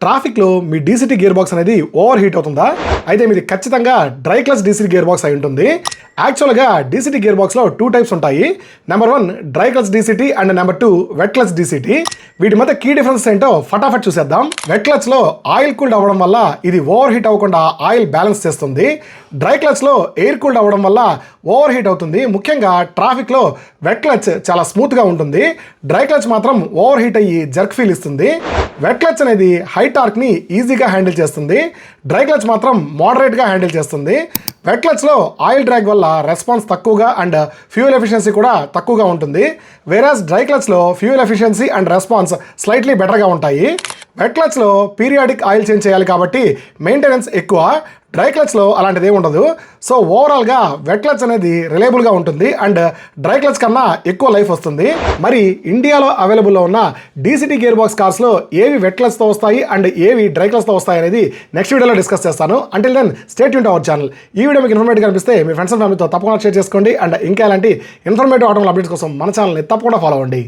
ట్రాఫిక్లో మీ DCT gear box అనేది ఓవర్ హీట్ అవుతుందా? అయితే మీది ఖచ్చితంగా dry clutch DCT gear box అయి ఉంటుంది. యాక్చువల్గా డీసీటీ గేర్ బాక్స్లో 2 టైప్స్ ఉంటాయి. Number 1 dry clutch DCT and number 2 wet clutch DCT. వీటి మధ్య కీ డిఫరెన్స్ ఏంటో ఫటాఫట్ చూసేద్దాం. వెట్ క్లచ్లో ఆయిల్ కూల్డ్ అవ్వడం వల్ల ఇది ఓవర్ హీట్ అవ్వకుండా ఆయిల్ బ్యాలెన్స్ చేస్తుంది. డ్రై క్లచ్లో ఎయిర్ కూల్డ్ అవ్వడం వల్ల ఓవర్ హీట్ అవుతుంది. ముఖ్యంగా ట్రాఫిక్లో వెట్ క్లచ్ చాలా స్మూత్గా ఉంటుంది. డ్రై క్లచ్ మాత్రం ఓవర్ హీట్ అయ్యి జర్క్ ఫీల్ ఇస్తుంది. వెట్ క్లచ్ అనేది హై టార్క్ని ఈజీగా హ్యాండిల్ చేస్తుంది. డ్రై క్లచ్ మాత్రం మోడరేట్గా హ్యాండిల్ చేస్తుంది. వెట్ క్లచ్లో ఆయిల్ డ్రాగ్ వల్ల రెస్పాన్స్ తక్కువగా అండ్ ఫ్యూయల్ ఎఫిషియన్సీ కూడా తక్కువగా ఉంటుంది. వేరాస్ డ్రై క్లచ్లో fuel efficiency and response slightly బెటర్గా ఉంటాయి. వెట్ క్లచ్లో పీరియాడిక్ ఆయిల్ చేంజ్ చేయాలి కాబట్టి మెయింటెనెన్స్ ఎక్కువ. డ్రై క్లచ్లో అలాంటిది ఏమి ఉండదు. సో ఓవరాల్గా వెట్ క్లచ్ అనేది రిలయబుల్గా ఉంటుంది అండ్ డ్రై క్లచ్ కన్నా ఎక్కువ లైఫ్ వస్తుంది. మరి ఇండియాలో అవైలబుల్లో ఉన్న డీసీటీ గేర్ బాక్స్ కార్స్లో ఏవి వెట్ క్లచ్తో వస్తాయి అండ్ ఏవి డ్రై క్లచ్తో వస్తాయి అనేది నెక్స్ట్ వీడియోలో డిస్కస్ చేస్తాను. Until then stay tuned to our channel. ఈ వీడియో మీకు ఇన్ఫర్మేటివ్ అనిపిస్తే మీ ఫ్రెండ్స్ అండ్ ఫ్యామిలీతో తప్పకుండా షేర్ చేసుకోండి అండ్ ఇంకా ఇలాంటి ఇన్ఫర్మేటివ్ ఆటోమొబైల్ అప్డేట్స్ కోసం మన ఛానల్ని తప్పకుండా ఫాలో అవ్వండి.